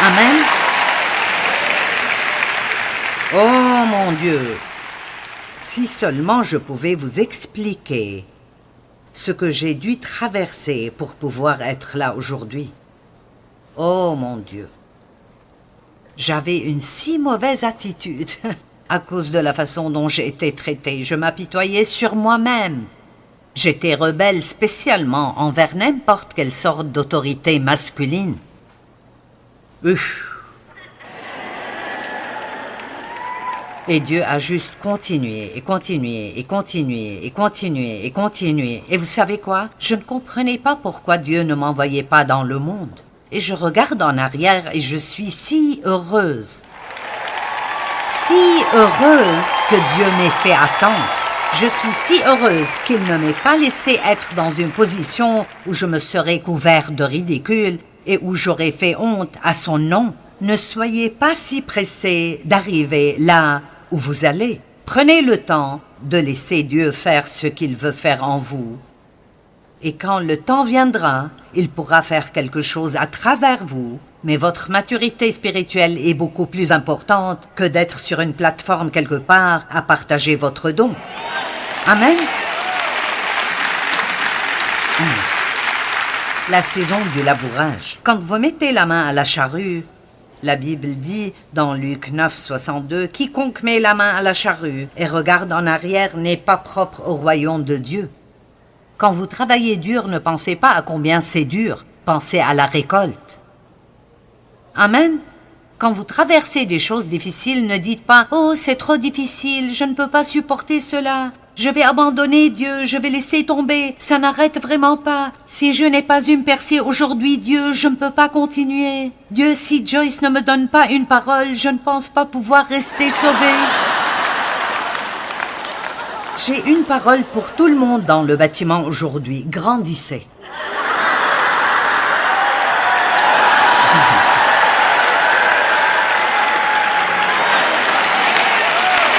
Amen. Oh mon Dieu, si seulement je pouvais vous expliquer ce que j'ai dû traverser pour pouvoir être là aujourd'hui. Oh mon Dieu. J'avais une si mauvaise attitude à cause de la façon dont j'ai été traitée. Je m'apitoyais sur moi-même. J'étais rebelle spécialement envers n'importe quelle sorte d'autorité masculine. Et Dieu a juste continué et continué et continué et continué et continué. Et vous savez quoi? Je ne comprenais pas pourquoi Dieu ne m'envoyait pas dans le monde. Et je regarde en arrière et je suis si heureuse. Si heureuse que Dieu m'ait fait attendre. Je suis si heureuse qu'il ne m'ait pas laissé être dans une position où je me serais couvert de ridicule et où j'aurais fait honte à son nom. Ne soyez pas si pressés d'arriver là où vous allez. Prenez le temps de laisser Dieu faire ce qu'il veut faire en vous. Et quand le temps viendra, il pourra faire quelque chose à travers vous. Mais votre maturité spirituelle est beaucoup plus importante que d'être sur une plateforme quelque part à partager votre don. Amen. La saison du labourage. Quand vous mettez la main à la charrue, la Bible dit dans Luc 9, 62, « Quiconque met la main à la charrue et regarde en arrière n'est pas propre au royaume de Dieu. » Quand vous travaillez dur, ne pensez pas à combien c'est dur, pensez à la récolte. Amen. Quand vous traversez des choses difficiles, ne dites pas « Oh, c'est trop difficile, je ne peux pas supporter cela. Je vais abandonner Dieu, je vais laisser tomber, ça n'arrête vraiment pas. Si je n'ai pas eu me percer aujourd'hui, Dieu, je ne peux pas continuer. Dieu, si Joyce ne me donne pas une parole, je ne pense pas pouvoir rester sauvée. » J'ai une parole pour tout le monde dans le bâtiment aujourd'hui. Grandissez.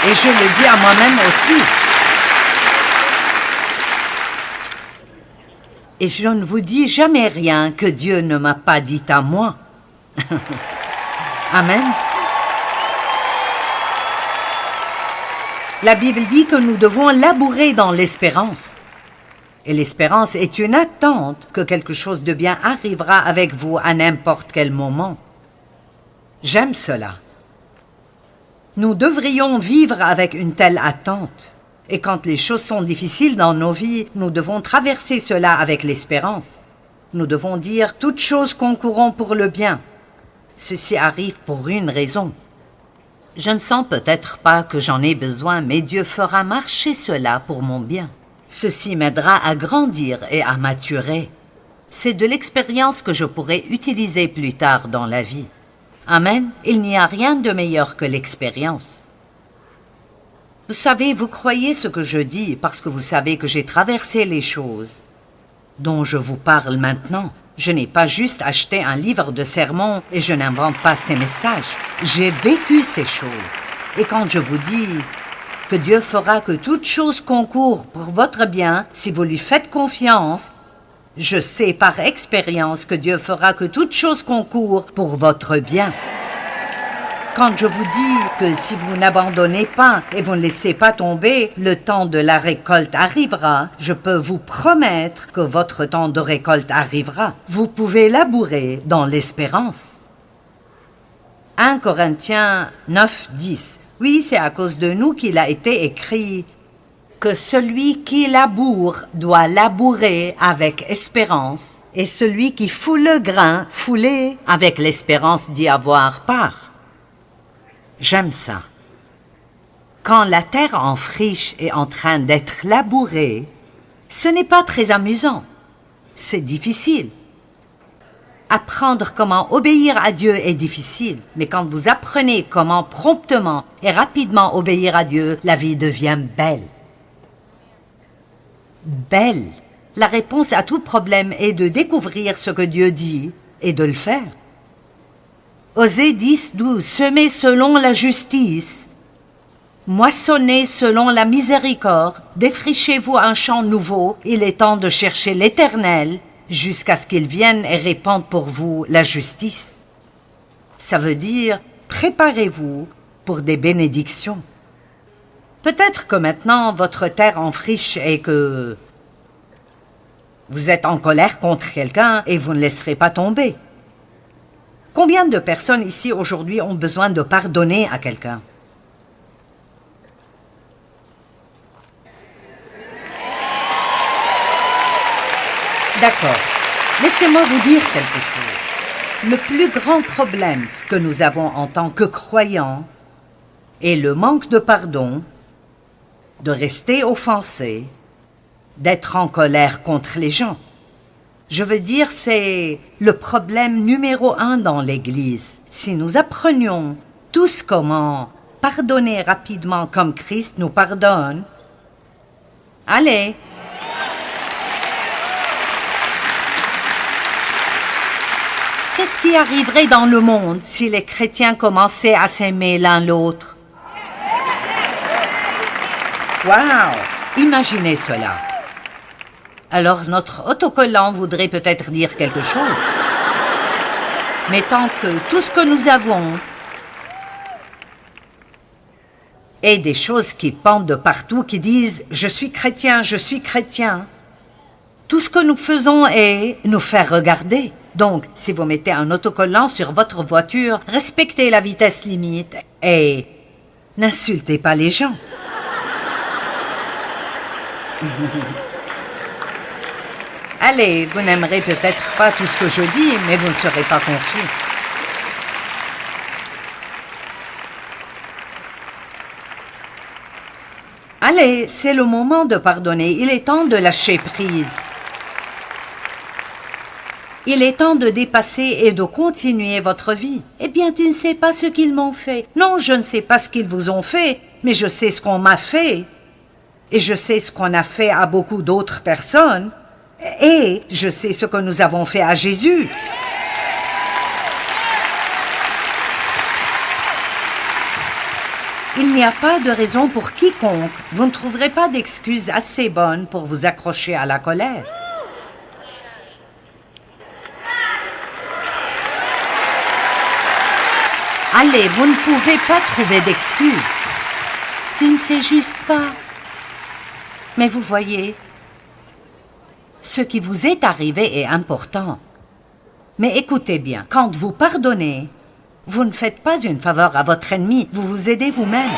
Et je le dis à moi-même aussi. Et je ne vous dis jamais rien que Dieu ne m'a pas dit à moi. Amen. La Bible dit que nous devons labourer dans l'espérance. Et l'espérance est une attente que quelque chose de bien arrivera avec vous à n'importe quel moment. J'aime cela. Nous devrions vivre avec une telle attente. Et quand les choses sont difficiles dans nos vies, nous devons traverser cela avec l'espérance. Nous devons dire « Toutes choses concourront pour le bien ». Ceci arrive pour une raison. Je ne sens peut-être pas que j'en ai besoin, mais Dieu fera marcher cela pour mon bien. Ceci m'aidera à grandir et à maturer. C'est de l'expérience que je pourrai utiliser plus tard dans la vie. Amen. Il n'y a rien de meilleur que l'expérience. Vous savez, vous croyez ce que je dis parce que vous savez que j'ai traversé les choses dont je vous parle maintenant. Je n'ai pas juste acheté un livre de sermons et je n'invente pas ces messages. J'ai vécu ces choses. Et quand je vous dis que Dieu fera que toute chose concourt pour votre bien si vous lui faites confiance, je sais par expérience que Dieu fera que toute chose concourt pour votre bien. Quand je vous dis que si vous n'abandonnez pas et vous ne laissez pas tomber, le temps de la récolte arrivera, je peux vous promettre que votre temps de récolte arrivera. Vous pouvez labourer dans l'espérance. 1 Corinthiens 9, 10. Oui, c'est à cause de nous qu'il a été écrit que celui qui laboure doit labourer avec espérance, et celui qui foule le grain, fouler avec l'espérance d'y avoir part. J'aime ça. Quand la terre en friche est en train d'être labourée, ce n'est pas très amusant. C'est difficile. Apprendre comment obéir à Dieu est difficile, mais quand vous apprenez comment promptement et rapidement obéir à Dieu, la vie devient belle. Belle. La réponse à tout problème est de découvrir ce que Dieu dit et de le faire. Osée 10, 12. Semez selon la justice, moissonnez selon la miséricorde, défrichez-vous un champ nouveau, il est temps de chercher l'Éternel, jusqu'à ce qu'il vienne et répande pour vous la justice. Ça veut dire, préparez-vous pour des bénédictions. Peut-être que maintenant, votre terre en friche et que vous êtes en colère contre quelqu'un et vous ne laisserez pas tomber. Combien de personnes ici aujourd'hui ont besoin de pardonner à quelqu'un? D'accord. Laissez-moi vous dire quelque chose. Le plus grand problème que nous avons en tant que croyants est le manque de pardon, de rester offensé, d'être en colère contre les gens. Je veux dire, c'est le problème numéro 1 dans l'Église. Si nous apprenions tous comment pardonner rapidement comme Christ nous pardonne, allez. Qu'est-ce qui arriverait dans le monde si les chrétiens commençaient à s'aimer l'un l'autre? Wow! Imaginez cela. Alors notre autocollant voudrait peut-être dire quelque chose. Mais tant que tout ce que nous avons est des choses qui pendent de partout, qui disent « je suis chrétien », tout ce que nous faisons est nous faire regarder. Donc, si vous mettez un autocollant sur votre voiture, respectez la vitesse limite et n'insultez pas les gens. Allez, vous n'aimerez peut-être pas tout ce que je dis, mais vous ne serez pas confus. Allez, c'est le moment de pardonner. Il est temps de lâcher prise. Il est temps de dépasser et de continuer votre vie. Eh bien, tu ne sais pas ce qu'ils m'ont fait. Non, je ne sais pas ce qu'ils vous ont fait, mais je sais ce qu'on m'a fait. Et je sais ce qu'on a fait à beaucoup d'autres personnes. Et je sais ce que nous avons fait à Jésus. Il n'y a pas de raison pour quiconque. Vous ne trouverez pas d'excuses assez bonnes pour vous accrocher à la colère. Allez, vous ne pouvez pas trouver d'excuses. Tu ne sais juste pas. Mais vous voyez, ce qui vous est arrivé est important. Mais écoutez bien, quand vous pardonnez, vous ne faites pas une faveur à votre ennemi, vous vous aidez vous-même.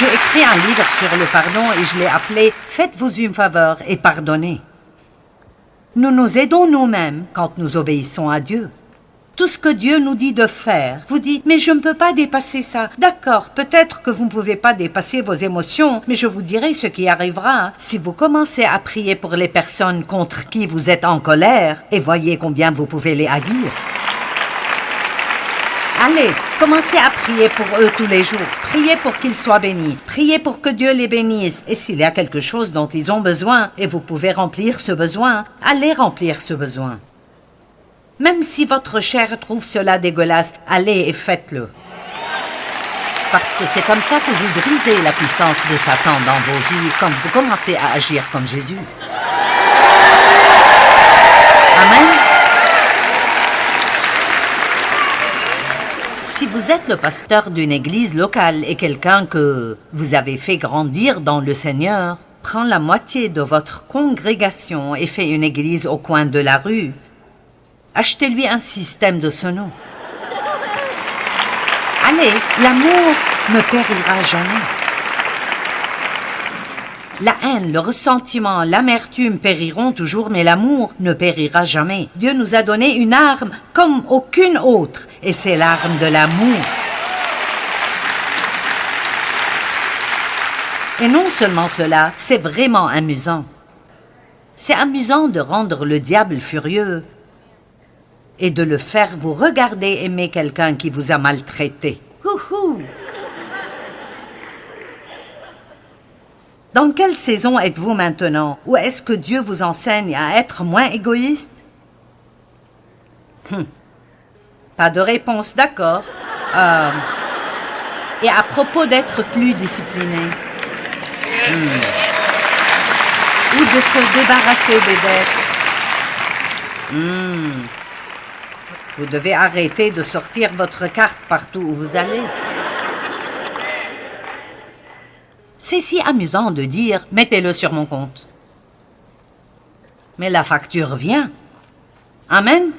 J'ai écrit un livre sur le pardon et je l'ai appelé « Faites-vous une faveur et pardonnez ». Nous nous aidons nous-mêmes quand nous obéissons à Dieu. Tout ce que Dieu nous dit de faire, vous dites « Mais je ne peux pas dépasser ça. » D'accord, peut-être que vous ne pouvez pas dépasser vos émotions, mais je vous dirai ce qui arrivera si vous commencez à prier pour les personnes contre qui vous êtes en colère et voyez combien vous pouvez les haïr. Allez, commencez à prier pour eux tous les jours. Priez pour qu'ils soient bénis. Priez pour que Dieu les bénisse. Et s'il y a quelque chose dont ils ont besoin et vous pouvez remplir ce besoin, allez remplir ce besoin. Même si votre chair trouve cela dégueulasse, allez et faites-le. Parce que c'est comme ça que vous brisez la puissance de Satan dans vos vies quand vous commencez à agir comme Jésus. Amen. Si vous êtes le pasteur d'une église locale et quelqu'un que vous avez fait grandir dans le Seigneur, prend la moitié de votre congrégation et fait une église au coin de la rue, achetez-lui un système de ce nom. Allez, l'amour ne périra jamais. La haine, le ressentiment, l'amertume périront toujours, mais l'amour ne périra jamais. Dieu nous a donné une arme comme aucune autre, et c'est l'arme de l'amour. Et non seulement cela, c'est vraiment amusant. C'est amusant de rendre le diable furieux et de le faire vous regarder aimer quelqu'un qui vous a maltraité. Houhou! Dans quelle saison êtes-vous maintenant? Ou est-ce que Dieu vous enseigne à être moins égoïste? Pas de réponse, d'accord. Et à propos d'être plus discipliné, ou de se débarrasser des dettes, vous devez arrêter de sortir votre carte partout où vous allez. C'est si amusant de dire « mettez-le sur mon compte ». Mais la facture vient. Amen.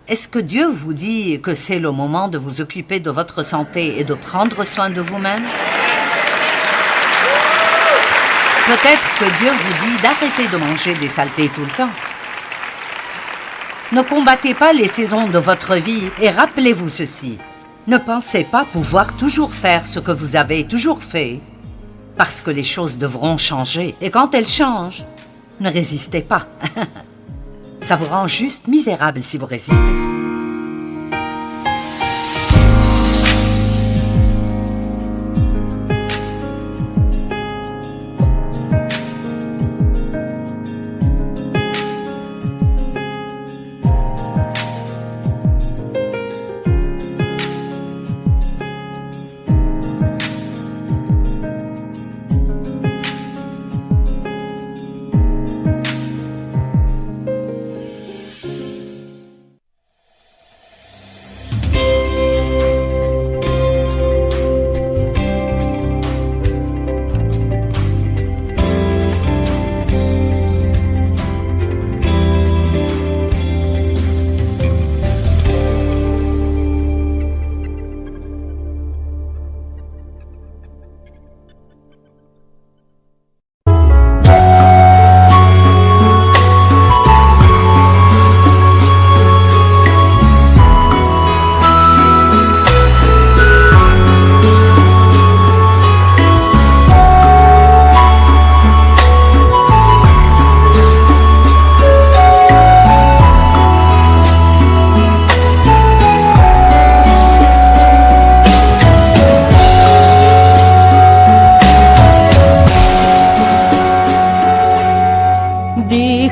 Est-ce que Dieu vous dit que c'est le moment de vous occuper de votre santé et de prendre soin de vous-même? Peut-être que Dieu vous dit d'arrêter de manger des saletés tout le temps. Ne combattez pas les saisons de votre vie et rappelez-vous ceci. Ne pensez pas pouvoir toujours faire ce que vous avez toujours fait, parce que les choses devront changer. Et quand elles changent, ne résistez pas. Ça vous rend juste misérable si vous résistez.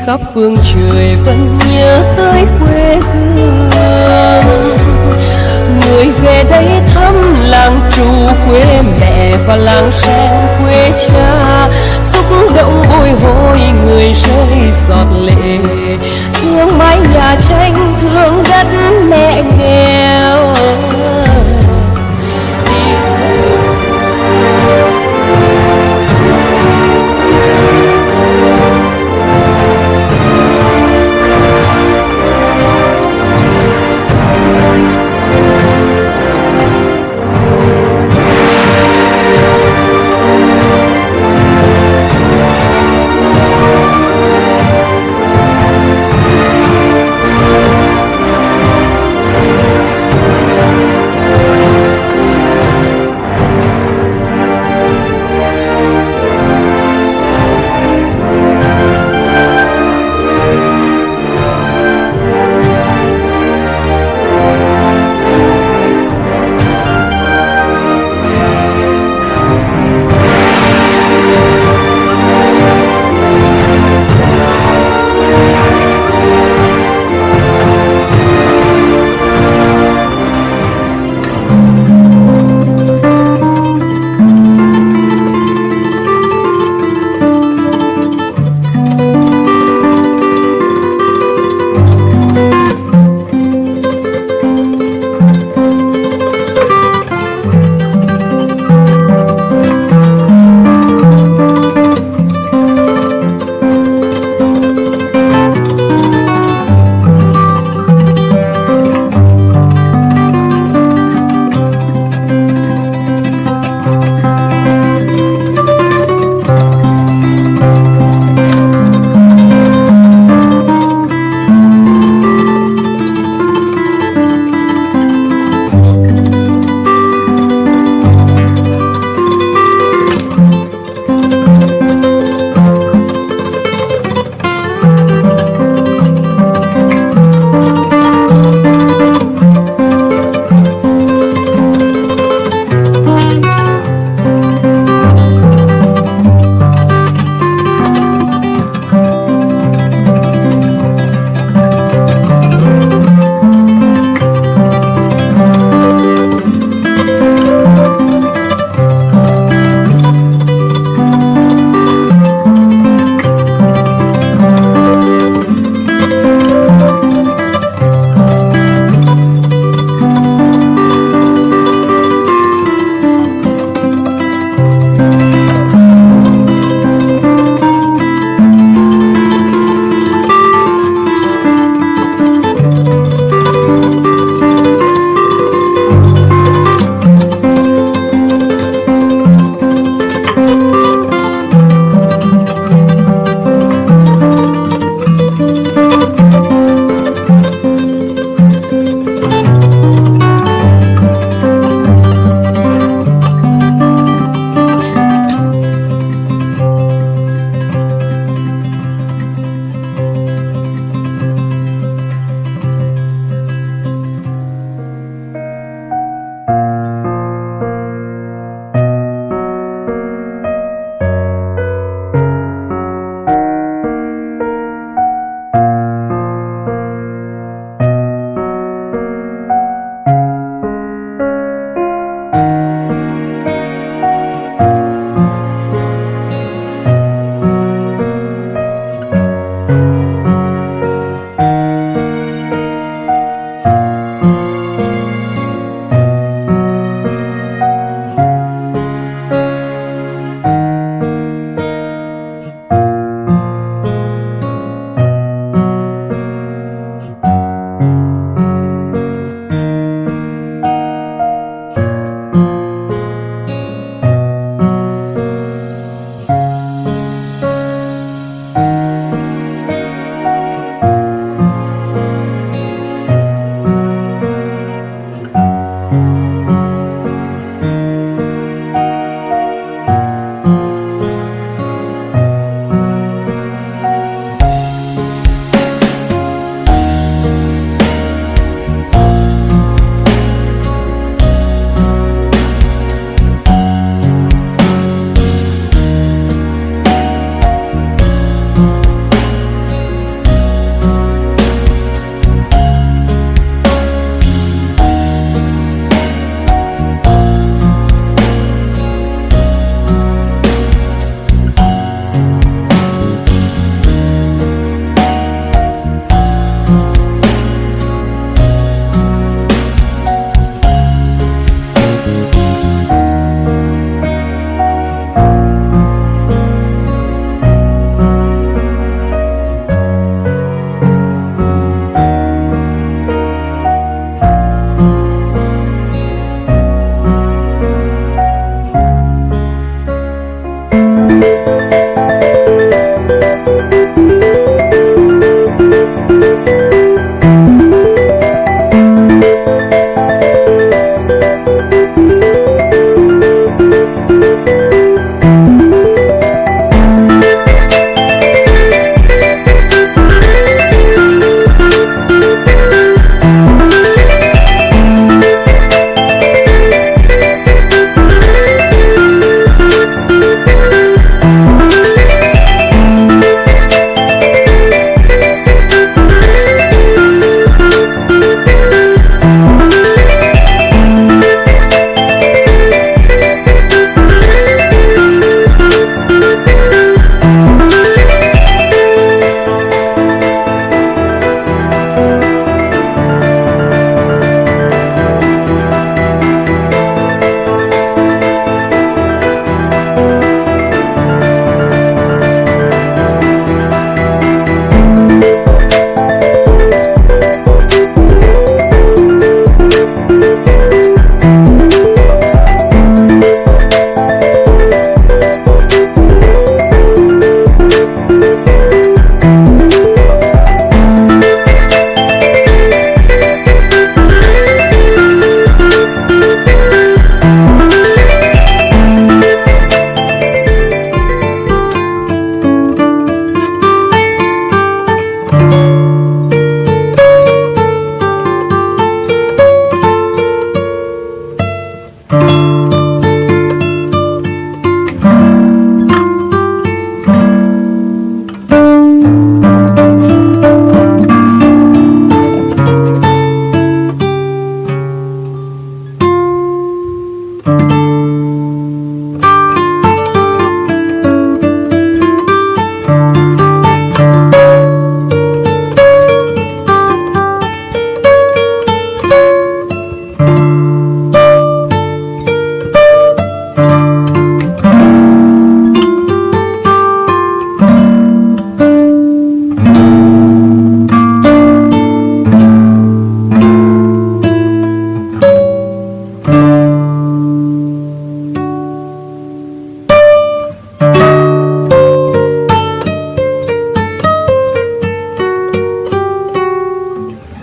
khắp phương trời vẫn nhớ tới quê hương. Người về đây thăm làng trù quê mẹ và làng sen quê cha, xúc động bồi hồi người rơi giọt lệ, thương mái nhà tranh thương đất mẹ nghèo.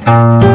Thank